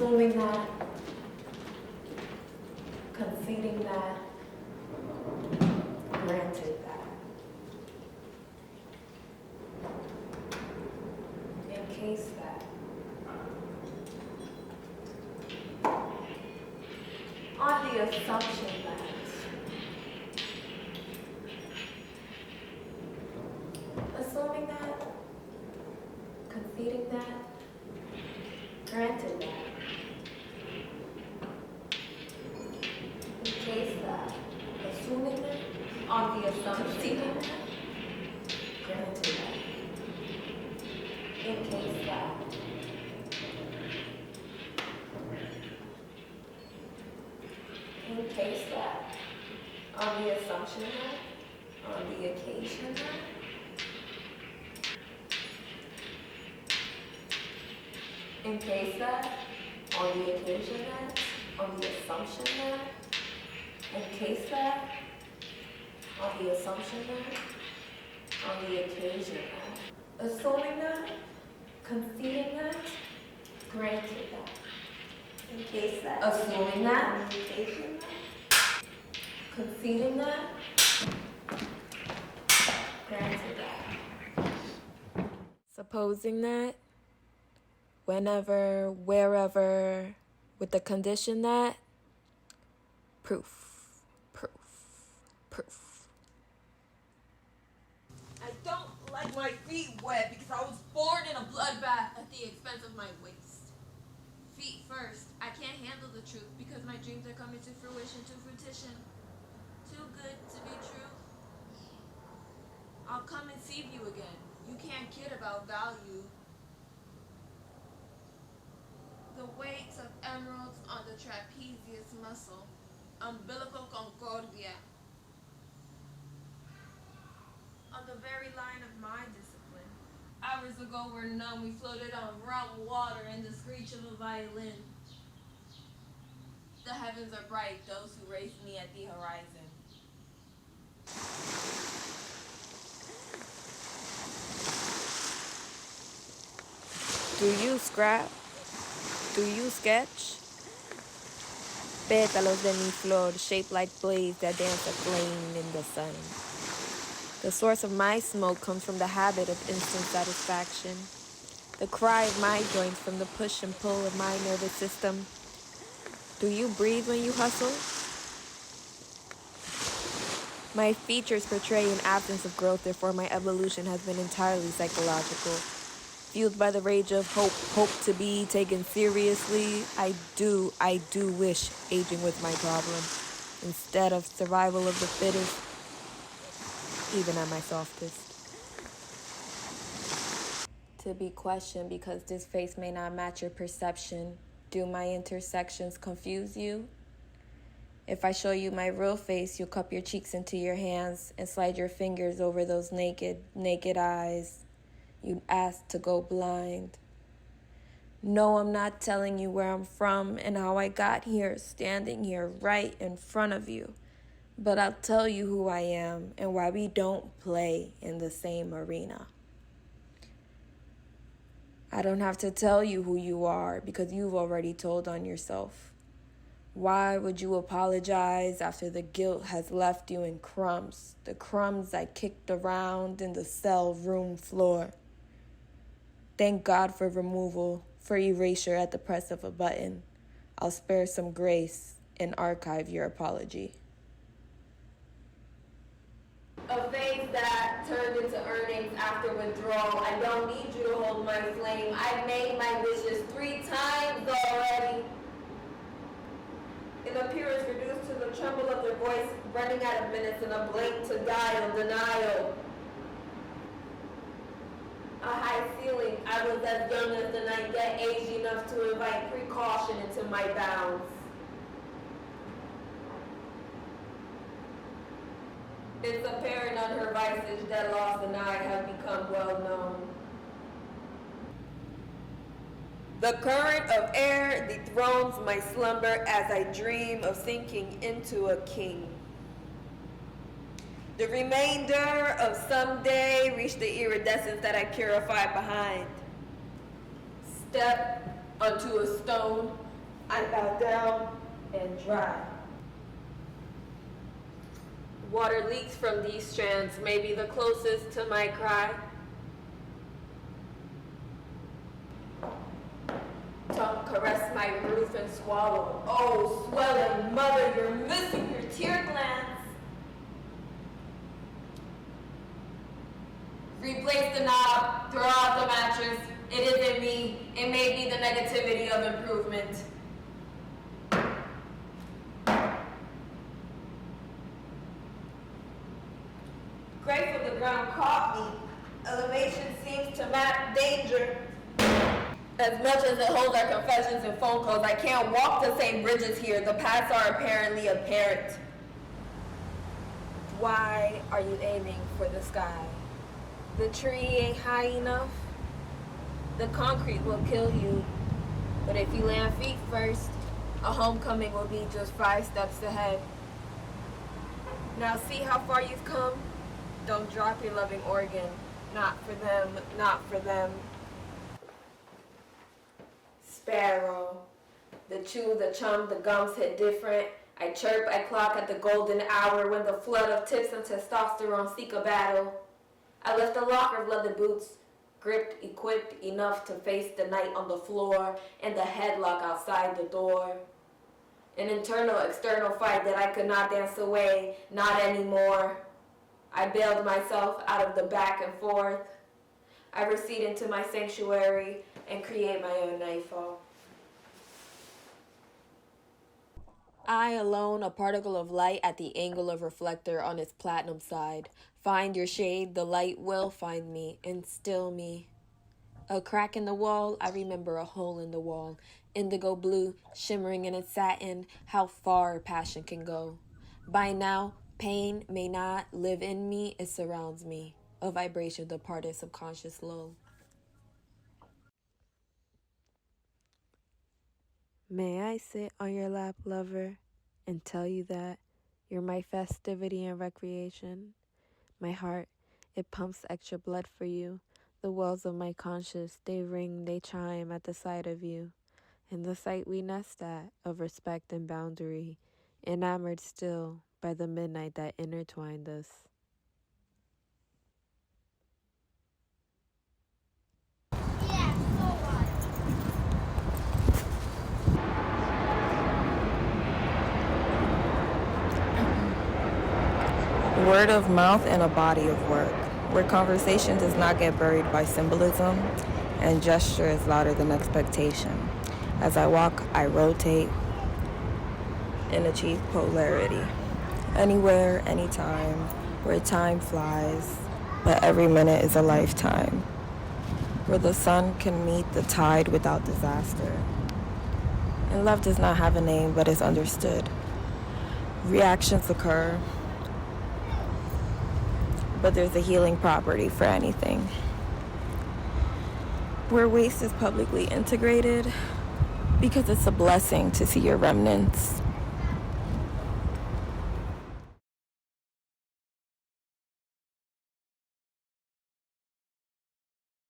assuming that, conceding that, granted that. In case that. On the assumption that. Assuming that, conceding that, granted that. In case that, assuming that, on the assumption that, granted that. In case that. In case that, on the assumption that, on the occasion that. In case that, on the occasion that, on the assumption that, in case that, on the assumption that, on the occasion that, assuming that, conceding that, granted that, in case that, assuming that, on the occasion that, conceding that, granted that, supposing that, whenever, wherever, with the condition that, proof. I don't like my feet wet because I was born in a bloodbath at the expense of my waist. Feet first. I can't handle the truth because my dreams are coming to fruition, to fruition. Too good to be true. I'll come and see you again. You can't kid about value. The weights of emeralds on the trapezius muscle, umbilical concordia. On the very line of my discipline. Hours ago we're numb, we floated on rum water and the screech of a violin. The heavens are bright, those who raised me at the horizon. Do you scrap? Do you sketch? Pétalos de mi flor, shaped like blades that dance a flame in the sun. The source of my smoke comes from the habit of instant satisfaction. The cry of my joints from the push and pull of my nervous system. Do you breathe when you hustle? My features portray an absence of growth, therefore my evolution has been entirely psychological. Fueled by the rage of hope to be taken seriously, I do wish aging was my problem, instead of survival of the fittest, even at my softest. To be questioned because this face may not match your perception. Do my intersections confuse you? If I show you my real face, you'll cup your cheeks into your hands and slide your fingers over those naked eyes. You ask to go blind. No, I'm not telling you where I'm from and how I got here, standing here right in front of you. But I'll tell you who I am and why we don't play in the same arena. I don't have to tell you who you are because you've already told on yourself. Why would you apologize after the guilt has left you in crumbs, the crumbs I kicked around in the cell room floor? Thank God for removal, for erasure at the press of a button. I'll spare some grace and archive your apology. A phase that turned into earnings after withdrawal. I don't need you to hold my flame. I've made my wishes 3 times already. An appearance reduced to the tremble of their voice, running out of minutes in a blink to dial denial. A high ceiling. I was as young as the night, yet aged enough to invite precaution into my bounds. It's apparent on her visage that loss and I have become well known. The current of air dethrones my slumber as I dream of sinking into a king. The remainder of someday reach the iridescence that I purify behind. Step onto a stone, I bow down and dry. Water leaks from these strands, maybe the closest to my cry. Tongue caress my roof and swallow. Oh, swelling mother, you're missing your tear glands. Replace the knob, throw out the mattress. It isn't me. It may be the negativity of improvement. Grateful the ground caught me. Elevation seems to map danger. As much as it holds our confessions and phone calls, I can't walk the same bridges here. The paths are apparently apparent. Why are you aiming for the sky? The tree ain't high enough. The concrete will kill you. But if you land feet first, a homecoming will be just 5 steps ahead. Now see how far you've come? Don't drop your loving organ. Not for them, not for them. Sparrow. The chew, the chum, the gums hit different. I chirp, I clock at the golden hour when the flood of tips and testosterone seek a battle. I left a locker of leather boots, gripped, equipped enough to face the night on the floor and the headlock outside the door. An internal, external fight that I could not dance away, not anymore. I bailed myself out of the back and forth. I recede into my sanctuary and create my own nightfall. I alone, a particle of light at the angle of reflector on its platinum side. Find your shade, the light will find me and still me. A crack in the wall, I remember a hole in the wall. Indigo blue, shimmering in its satin, how far passion can go. By now, pain may not live in me, it surrounds me. A vibration departed subconscious lull. May I sit on your lap, lover, and tell you that you're my festivity and recreation? My heart, it pumps extra blood for you. The wells of my conscience, they ring, they chime at the sight of you. And the sight we nest at, of respect and boundary, enamored still by the midnight that intertwined us. Word of mouth and a body of work, where conversation does not get buried by symbolism and gesture is louder than expectation. As I walk, I rotate and achieve polarity. Anywhere, anytime, where time flies, but every minute is a lifetime. Where the sun can meet the tide without disaster. And love does not have a name, but is understood. Reactions occur, but there's a healing property for anything. Where waste is publicly integrated, because it's a blessing to see your remnants.